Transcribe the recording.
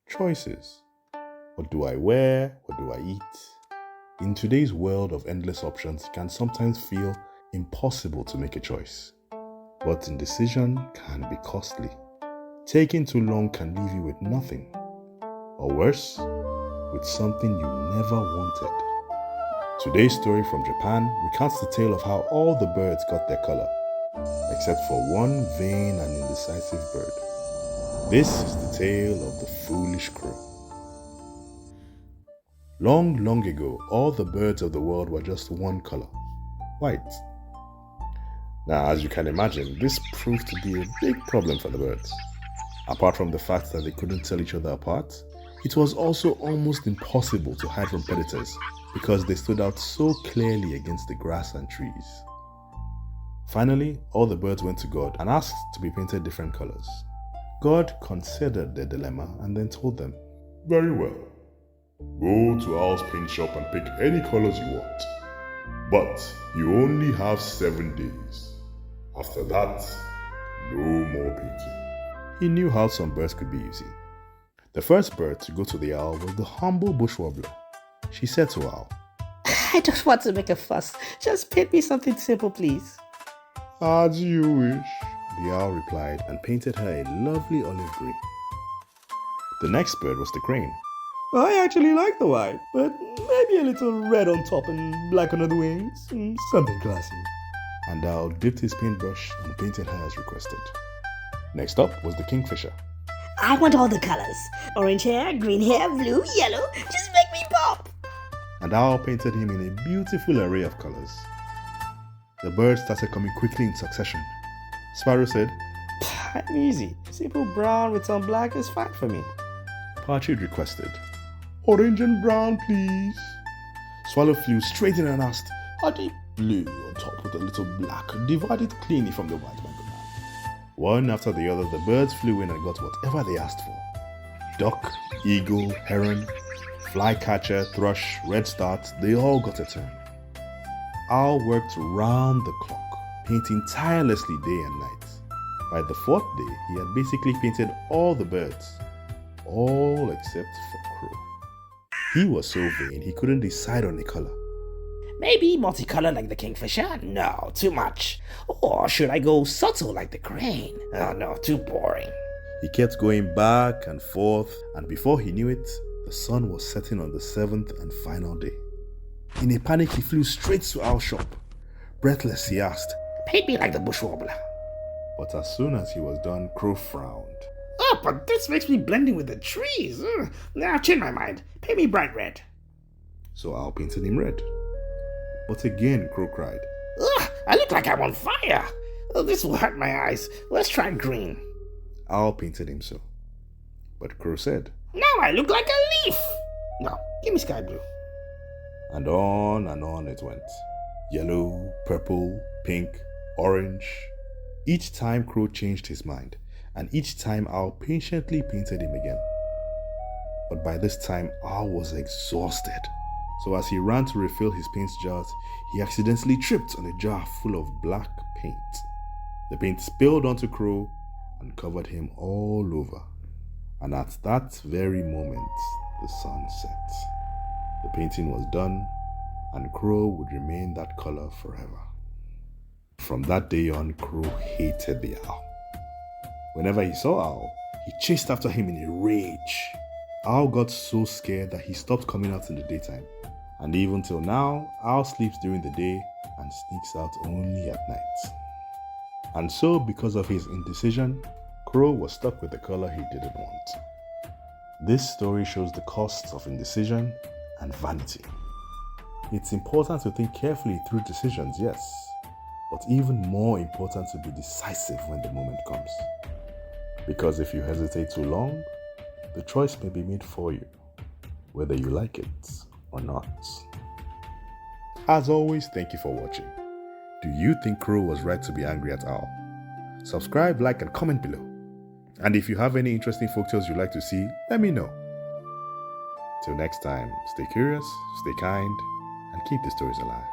Choices. What do I wear? What do I eat? In today's world of endless options, it can sometimes feel impossible to make a choice. But indecision can be costly. Taking too long can leave you with nothing. Or worse, with something you never wanted. Today's story from Japan recounts the tale of how all the birds got their color, except for one vain and indecisive bird. This is the tale of the foolish crow. Long, long ago, all the birds of the world were just one color, white. Now, as you can imagine, this proved to be a big problem for the birds. Apart from the fact that they couldn't tell each other apart, it was also almost impossible to hide from predators because they stood out so clearly against the grass and trees. Finally, all the birds went to God and asked to be painted different colors. God considered their dilemma and then told them, "Very well. Go to Owl's paint shop and pick any colors you want. But you only have 7 days. After that, no more painting." He knew how some birds could be easy. The first bird to go to the owl was the humble bush warbler. She said to Owl, "I don't want to make a fuss. Just paint me something simple, please." "As you wish," the owl replied and painted her a lovely olive green. The next bird was the crane. "I actually like the white, but maybe a little red on top and black under the wings. Something classy." And Owl dipped his paintbrush and painted her as requested. Next up was the kingfisher. "I want all the colors. Orange hair, green hair, blue, yellow. Just make me pop." And Owl painted him in a beautiful array of colors. The birds started coming quickly in succession. Sparrow said, "I'm easy. Simple brown with some black is fine for me." Partridge requested, "Orange and brown, please." Swallow flew straight in and asked, "A deep blue on top with a little black, divided cleanly from the white, my good man." One after the other, the birds flew in and got whatever they asked for. Duck, eagle, heron, flycatcher, thrush, redstart, they all got a turn. Owl worked round the clock, painting tirelessly day and night. By the 4th day, he had basically painted all the birds, all except for Crow. He was so vain he couldn't decide on a color. Maybe multicolor like the kingfisher? No, too much. Or should I go subtle like the crane? Oh no, too boring. He kept going back and forth, and before he knew it, the sun was setting on the 7th and final day. In a panic, he flew straight to Owl's shop. Breathless, he asked, "Paint me like the bush warbler." But as soon as he was done, Crow frowned. "Oh, but this makes me blend in with the trees. Now I've changed my mind. Paint me bright red." So Owl painted him red. But again, Crow cried, "Ugh, I look like I'm on fire. Oh, this will hurt my eyes. Let's try green." Owl painted him so. But Crow said, "Now I look like a leaf. No, give me sky blue." and on it went. Yellow, purple, pink, orange. Each time Crow changed his mind, and each time Owl patiently painted him again. But by this time, Owl was exhausted. So as he ran to refill his paint jars, he accidentally tripped on a jar full of black paint. The paint spilled onto Crow and covered him all over. And at that very moment, the sun set. The painting was done, and Crow would remain that color forever. From that day on, Crow hated the owl. Whenever he saw Owl, he chased after him in a rage. Owl got so scared that he stopped coming out in the daytime. And even till now, Owl sleeps during the day and sneaks out only at night. And so, because of his indecision, Crow was stuck with the color he didn't want. This story shows the costs of indecision and vanity. It's important to think carefully through decisions, yes, but even more important to be decisive when the moment comes. Because if you hesitate too long, the choice may be made for you, whether you like it or not. As always, thank you for watching. Do you think Crow was right to be angry at Owl? Subscribe, like, and comment below. And if you have any interesting folktales you'd like to see, let me know. Till next time, stay curious, stay kind, and keep the stories alive.